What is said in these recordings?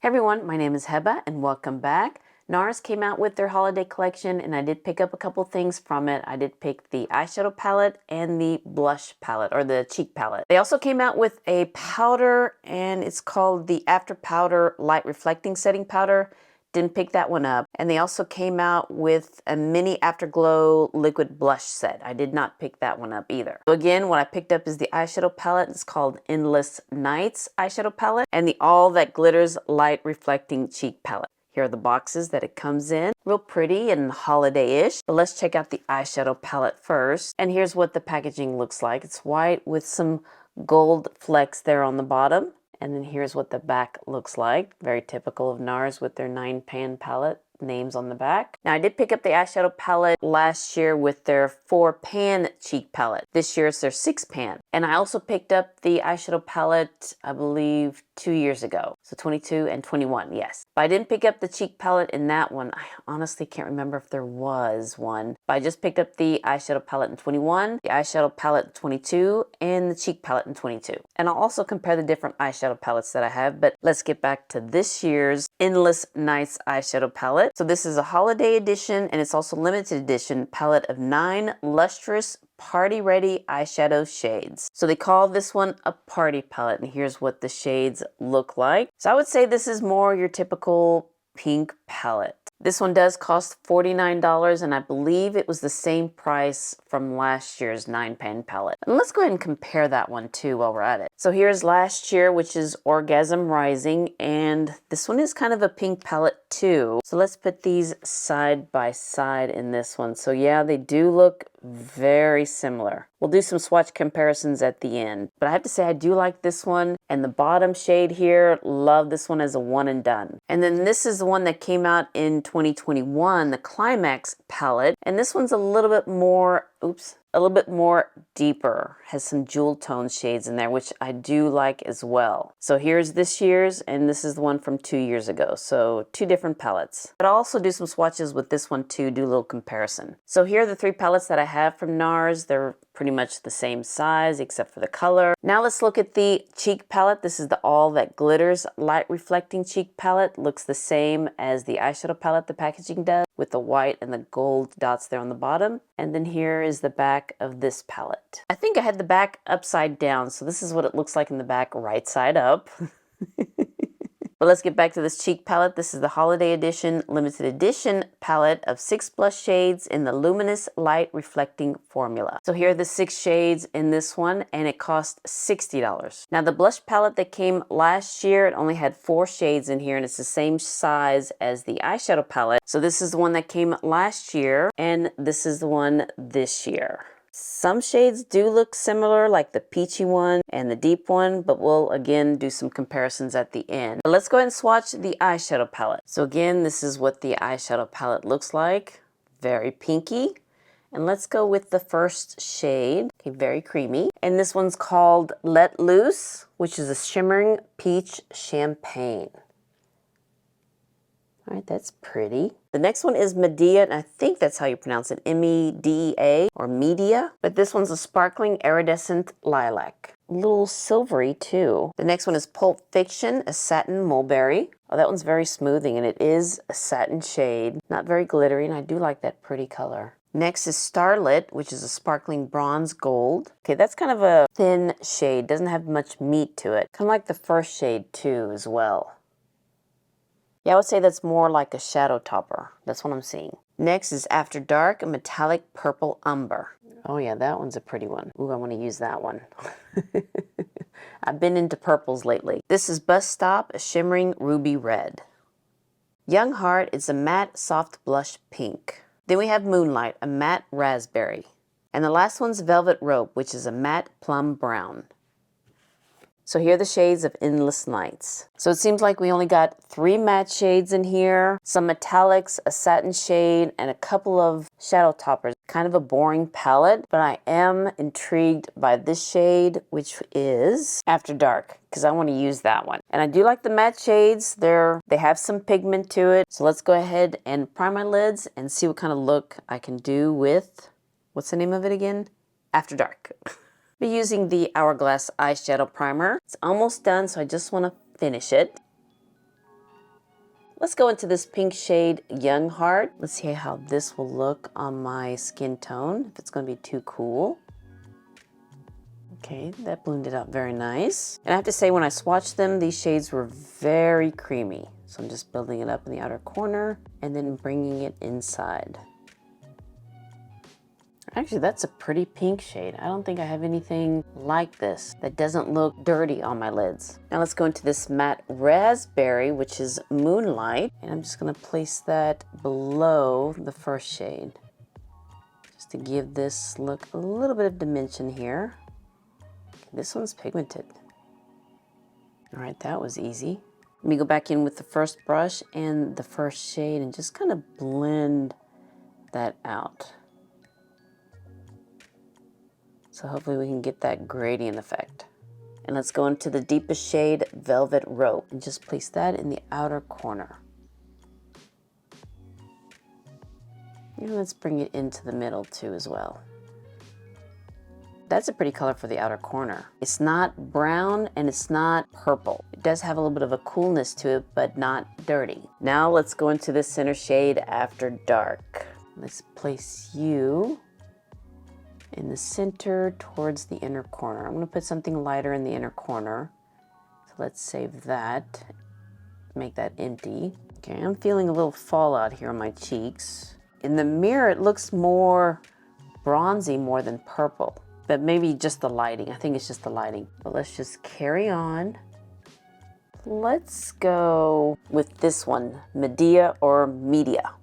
Hey everyone, my name is Heba and welcome back. Nars came out with their holiday collection and I did pick up a couple things from it. I did pick the eyeshadow palette and the blush palette or the cheek palette. They also came out with a powder and it's called the After Powder Light Reflecting Setting Powder. Didn't pick that one up. And they also came out with a mini Afterglow liquid blush set. I did not pick that one up either. So again, what I picked up is the eyeshadow palette. It's called Endless Nights eyeshadow palette and the All That Glitters Light Reflecting Cheek palette. Here are the boxes that it comes in. Real pretty and holiday-ish. But let's check out the eyeshadow palette first. And here's what the packaging looks like. It's white with some gold flecks there on the bottom. And then here's what the back looks like. Very typical of Nars with their 9-pan palette. Names on the back. Now I did pick up the eyeshadow palette last year with their 4-pan cheek palette. This year it's their 6-pan. And I also picked up the eyeshadow palette, I believe, 2 years ago. So 22 and 21, yes. But I didn't pick up the cheek palette in that one. I honestly can't remember if there was one. But I just picked up the eyeshadow palette in 21, the eyeshadow palette in 22, and the cheek palette in 22. And I'll also compare the different eyeshadow palettes that I have. But let's get back to this year's Endless Nights eyeshadow palette. So this is a holiday edition and it's also limited edition palette of 9 lustrous party ready eyeshadow shades. So they call this one a party palette and here's what the shades look like. So I would say this is more your typical pink palette. This one does cost $49 and I believe it was the same price from last year's 9-pan palette. And let's go ahead and compare that one too while we're at it. So here's last year, which is Orgasm Rising, and this one is kind of a pink palette too. So let's put these side by side in this one. So yeah, they do look very similar. We'll do some swatch comparisons at the end. But I have to say I do like this one. And the bottom shade here, love this one as a one and done. And then this is the one that came out in 2021, the Climax palette. And this one's a little bit more, a little bit more deeper. Has some jewel tone shades in there, which I do like as well. So here's this year's, and this is the one from 2 years ago. So 2 different palettes. But I'll also do some swatches with this one too, do a little comparison. So here are the 3 palettes that I have from Nars. They're pretty much the same size except for the color. Now let's look at the cheek palette. This is the All That Glitters Light Reflecting Cheek palette. Looks the same as the eyeshadow palette the packaging does, with the white and the gold dots there on the bottom. And then here is the back of this palette. I think I had the back upside down, so this is what it looks like in the back, right side up. But let's get back to this cheek palette. This is the Holiday Edition Limited Edition palette of 6 blush shades in the Luminous Light Reflecting formula. So here are the 6 shades in this one, and it cost $60. Now the blush palette that came last year, it only had 4 shades in here, and it's the same size as the eyeshadow palette. So this is the one that came last year, and this is the one this year. Some shades do look similar, like the peachy one and the deep one, but we'll again do some comparisons at the end. But let's go ahead and swatch the eyeshadow palette. So again, this is what the eyeshadow palette looks like. Very pinky. And let's go with the first shade. Okay, very creamy. And this one's called Let Loose, which is a shimmering peach champagne. All right, that's pretty. The next one is Medea, and I think that's how you pronounce it, M-E-D-E-A, or Media. But this one's a sparkling iridescent lilac. A little silvery, too. The next one is Pulp Fiction, a satin mulberry. Oh, that one's very smoothing, and it is a satin shade. Not very glittery, and I do like that pretty color. Next is Starlit, which is a sparkling bronze gold. Okay, that's kind of a thin shade. Doesn't have much meat to it. Kind of like the first shade, too, as well. Yeah, I would say that's more like a shadow topper. That's what I'm seeing. Next is After Dark, a metallic purple umber. Oh yeah, that one's a pretty one. Ooh, I want to use that one. I've been into purples lately. This is Bus Stop, a shimmering ruby red. Young Heart is a matte soft blush pink. Then we have Moonlight, a matte raspberry. And the last one's Velvet Rope, which is a matte plum brown. So here are the shades of Endless Nights. So it seems like we only got 3 matte shades in here, some metallics, a satin shade, and a couple of shadow toppers. Kind of a boring palette, but I am intrigued by this shade, which is After Dark, because I want to use that one. And I do like the matte shades. They have some pigment to it. So let's go ahead and prime my lids and see what kind of look I can do with, what's the name of it again? After Dark. Be using the Hourglass eyeshadow primer. It's almost done, so I just want to finish it. Let's go into this pink shade, Young Heart. Let's see how this will look on my skin tone, if it's gonna be too cool. Okay, that blended out very nice. And I have to say, when I swatched them, these shades were very creamy. So I'm just building it up in the outer corner and then bringing it inside. Actually, that's a pretty pink shade. I don't think I have anything like this that doesn't look dirty on my lids. Now let's go into this matte raspberry, which is Moonlight. And I'm just gonna place that below the first shade, just to give this look a little bit of dimension here. Okay, this one's pigmented. All right, that was easy. Let me go back in with the first brush and the first shade and just kind of blend that out. So hopefully we can get that gradient effect. And let's go into the deepest shade, Velvet Rope, and just place that in the outer corner. And let's bring it into the middle too as well. That's a pretty color for the outer corner. It's not brown and it's not purple. It does have a little bit of a coolness to it, but not dirty. Now let's go into the center shade, After Dark. Let's place you in the center towards the inner corner. I'm gonna put something lighter in the inner corner. So let's save that, make that empty. Okay, I'm feeling a little fallout here on my cheeks. In the mirror, it looks more bronzy more than purple, but maybe just the lighting. I think it's just the lighting. But let's just carry on. Let's go with this one, Medea or Media.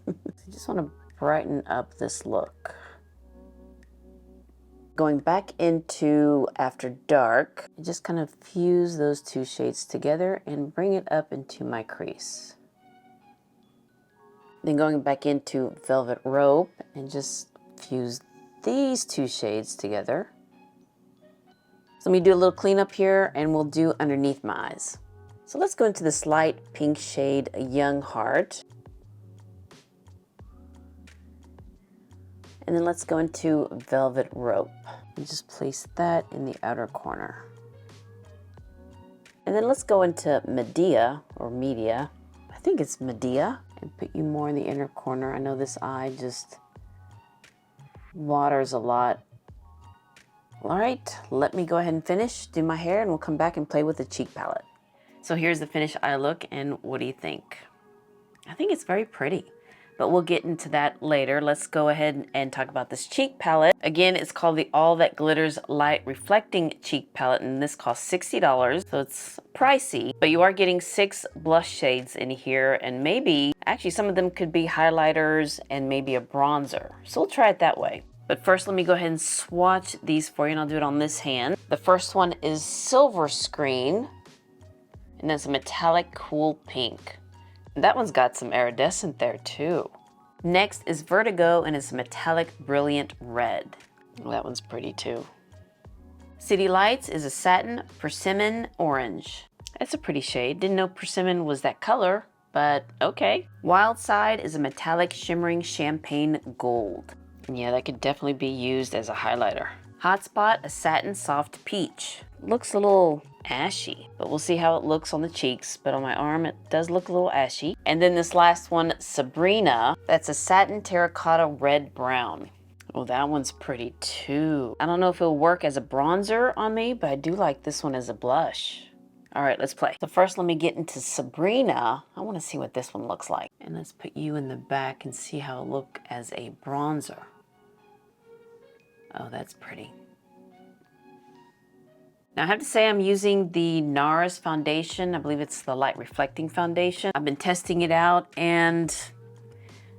I just wanna brighten up this look. Going back into After Dark, just kind of fuse those two shades together and bring it up into my crease. Then going back into Velvet Rope and just fuse these two shades together. So let me do a little cleanup here and we'll do underneath my eyes. So let's go into this light pink shade, Young Heart. And then let's go into Velvet Rope and just place that in the outer corner. And then let's go into Medea or Media. I think it's Medea, and put you more in the inner corner. I know this eye just waters a lot. All right, let me go ahead and finish, do my hair, and we'll come back and play with the cheek palette. So here's the finished eye look, and what do you think? I think it's very pretty, but we'll get into that later. Let's go ahead and talk about this cheek palette. Again, it's called the All That Glitters Light Reflecting Cheek Palette, and this costs $60, so it's pricey, but you are getting 6 blush shades in here, and maybe, actually some of them could be highlighters and maybe a bronzer. So we'll try it that way. But first, let me go ahead and swatch these for you, and I'll do it on this hand. The first one is Silver Screen, and it's a metallic cool pink. That one's got some iridescent there too. Next is Vertigo, and it's metallic brilliant red. Well, that one's pretty too. City Lights is a satin persimmon orange. That's a pretty shade. Didn't know persimmon was that color, but okay. Wild Side is a metallic shimmering champagne gold. And yeah, that could definitely be used as a highlighter. Hotspot, a satin soft peach. Looks a little ashy, but we'll see how it looks on the cheeks. But on my arm, it does look a little ashy. And then this last one, Sabrina, that's a satin terracotta red brown. Oh, that one's pretty too. I don't know if it'll work as a bronzer on me, but I do like this one as a blush. All right, let's play. So first, let me get into Sabrina. I want to see what this one looks like. And let's put you in the back and see how it looks as a bronzer. Oh, that's pretty. Now I have to say I'm using the Nars foundation. I believe it's the light reflecting foundation. I've been testing it out and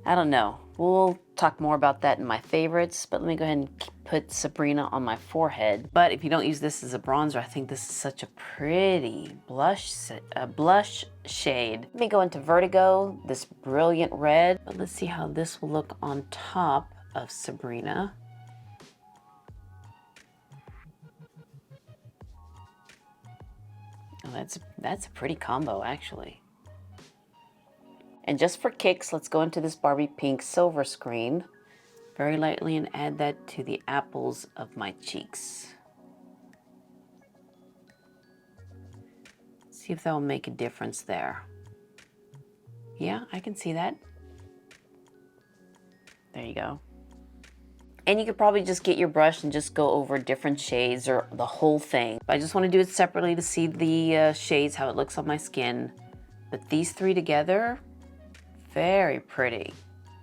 I don't know. We'll talk more about that in my favorites, but let me go ahead and put Sabrina on my forehead. But if you don't use this as a bronzer, I think this is such a pretty blush shade. Let me go into Vertigo, this brilliant red. But let's see how this will look on top of Sabrina. Oh, that's a pretty combo, actually. And just for kicks, let's go into this Barbie pink Silver Screen very lightly and add that to the apples of my cheeks. See if that will make a difference there. Yeah, I can see that. There you go. And you could probably just get your brush and just go over different shades or the whole thing. But I just want to do it separately to see the shades, how it looks on my skin. But these three together, very pretty.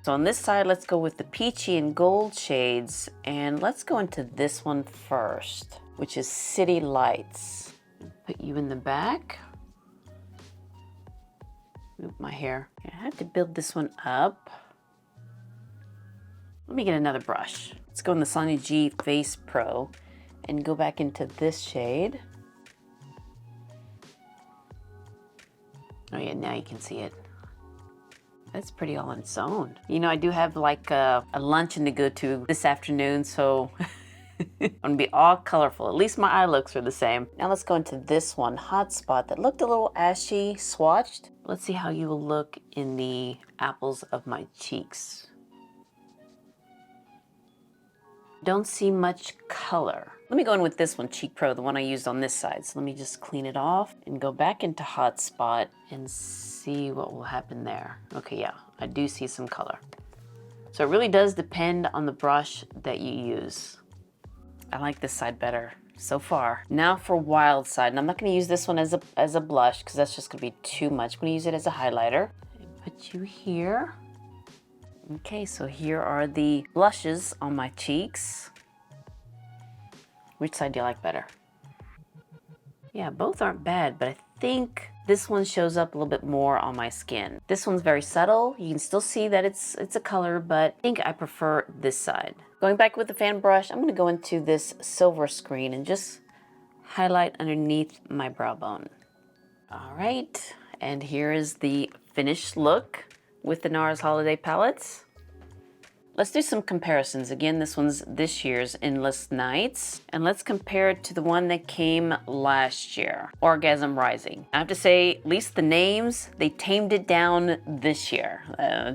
So on this side, let's go with the peachy and gold shades. And let's go into this one first, which is City Lights. Put you in the back. Oop, my hair. I have to build this one up. Let me get another brush. Let's go in the Sonia G Face Pro and go back into this shade. Oh yeah, now you can see it. That's pretty all on its own. You know, I do have like a luncheon to go to this afternoon, so I'm gonna be all colorful. At least my eye looks are the same. Now let's go into this one, Hot Spot, that looked a little ashy, swatched. Let's see how you will look in the apples of my cheeks. Don't see much color. Let me go in with this one, Cheek Pro, the one I used on this side. So let me just clean it off and go back into Hot Spot and see what will happen there. Okay, yeah, I do see some color. So it really does depend on the brush that you use. I like this side better so far. Now for Wild Side, and I'm not gonna use this one as a blush because that's just gonna be too much. I'm gonna use it as a highlighter. Put you here. Okay, so here are the blushes on my cheeks. Which side do you like better? Yeah, both aren't bad, but I think this one shows up a little bit more on my skin. This one's very subtle. You can still see that it's a color, but I think I prefer this side. Going back with the fan brush, I'm gonna go into this silver screen and just highlight underneath my brow bone. All right, and here is the finished look with the NARS Holiday Palettes. Let's do some comparisons. Again, this one's this year's Endless Nights. And let's compare it to the one that came last year, Orgasm Rising. I have to say, at least the names, they tamed it down this year.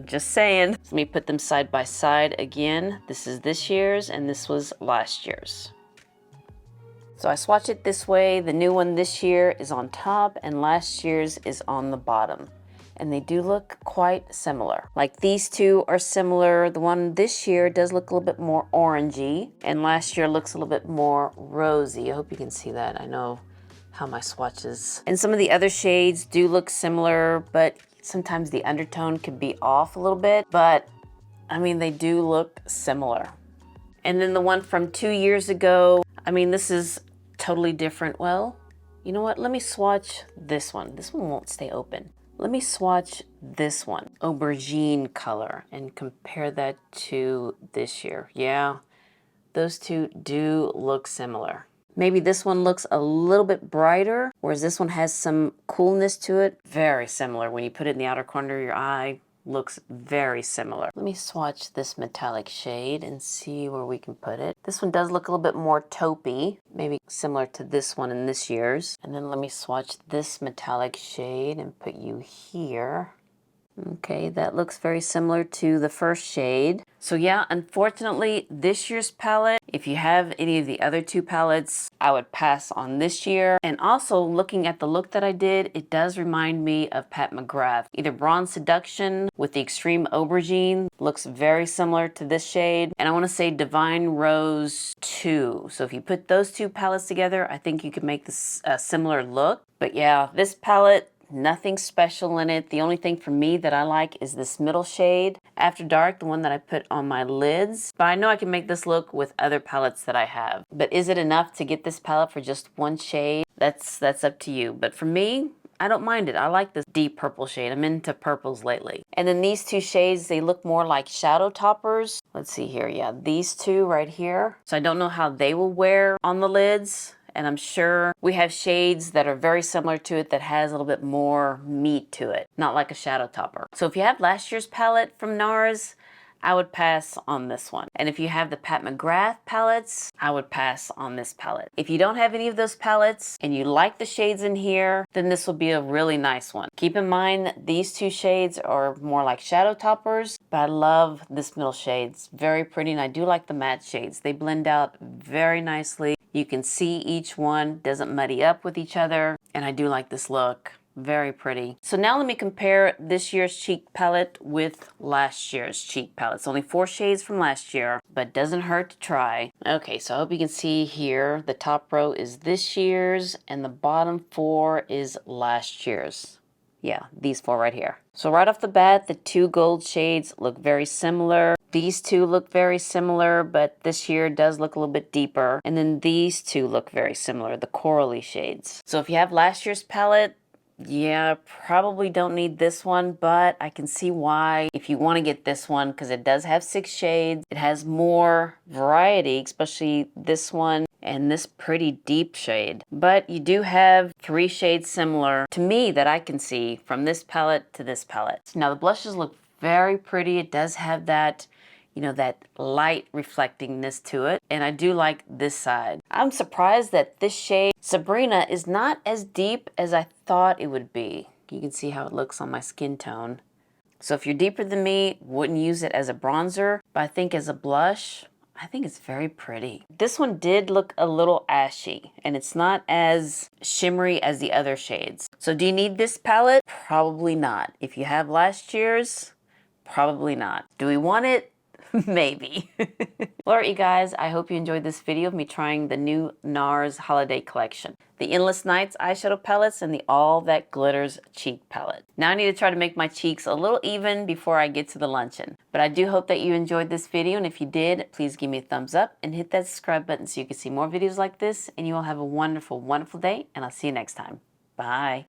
Just saying. Let me put them side by side again. This is this year's and this was last year's. So I swatch it this way. The new one this year is on top and last year's is on the bottom. And they do look quite similar. Like these two are similar. The one this year does look a little bit more orangey, and last year looks a little bit more rosy. I hope you can see that. I know how my swatches. And some of the other shades do look similar, but sometimes the undertone could be off a little bit. But I mean, they do look similar. And then the one from 2 years ago, I mean, this is totally different. Well, you know what? Let me swatch this one. This one won't stay open. Let me swatch this one, aubergine color, and compare that to this year. Yeah, those two do look similar. Maybe this one looks a little bit brighter, whereas this one has some coolness to it. Very similar. When you put it in the outer corner of your eye, looks very similar. Let me swatch this metallic shade and see where we can put it. This one does look a little bit more taupey, maybe similar to this one in this year's. And then let me swatch this metallic shade and put you here. Okay, that looks very similar to the first shade. So yeah, unfortunately, this year's palette, if you have any of the other two palettes, I would pass on this year. And also looking at the look that I did, it does remind me of Pat McGrath. Either Bronze Seduction with the Extreme Aubergine looks very similar to this shade. And I want to say Divine Rose 2. So if you put those two palettes together, I think you could make this a similar look. But yeah, this palette, nothing special in it. The only thing for me that I like is this middle shade, After Dark, the one that I put on my lids. But I know I can make this look with other palettes that I have. But is it enough to get this palette for just one shade? That's up to you. But for me, I don't mind it. I like this deep purple shade. I'm into purples lately. And then these two shades, they look more like shadow toppers. Let's see here. Yeah, these two right here. So I don't know how they will wear on the lids. And I'm sure we have shades that are very similar to it that has a little bit more meat to it, not like a shadow topper. So if you have last year's palette from NARS, I would pass on this one. And if you have the Pat McGrath palettes, I would pass on this palette. If you don't have any of those palettes and you like the shades in here, then this will be a really nice one. Keep in mind, these two shades are more like shadow toppers, but I love this middle shade. It's very pretty, and I do like the matte shades. They blend out very nicely. You can see each one doesn't muddy up with each other, and I do like this look. Very pretty. So now let me compare this year's cheek palette with last year's cheek palette. It's only 4 shades from last year, but doesn't hurt to try. Okay, so I hope you can see here, the top row is this year's and the bottom 4 is last year's. Yeah, these 4 right here. So right off the bat, the 2 gold shades look very similar. These 2 look very similar, but this here does look a little bit deeper. And then these 2 look very similar, the corally shades. So if you have last year's palette, yeah, probably don't need this one, but I can see why if you want to get this one, because it does have 6 shades. It has more variety, especially this one and this pretty deep shade. But you do have 3 shades similar to me that I can see from this palette to this palette. Now the blushes look very pretty. It does have that, you know, that light reflectingness to it. And I do like this side. I'm surprised that this shade, Sabrina, is not as deep as I thought it would be. You can see how it looks on my skin tone. So if you're deeper than me, wouldn't use it as a bronzer, but I think as a blush, I think it's very pretty. This one did look a little ashy, and it's not as shimmery as the other shades. So do you need this palette? Probably not. If you have last year's, probably not. Do we want it? Maybe. Well, alright, you guys, I hope you enjoyed this video of me trying the new NARS holiday collection. The Endless Nights eyeshadow palettes and the All That Glitters cheek palette. Now I need to try to make my cheeks a little even before I get to the luncheon. But I do hope that you enjoyed this video, and if you did, please give me a thumbs up and hit that subscribe button so you can see more videos like this, and you all have a wonderful, wonderful day, and I'll see you next time. Bye.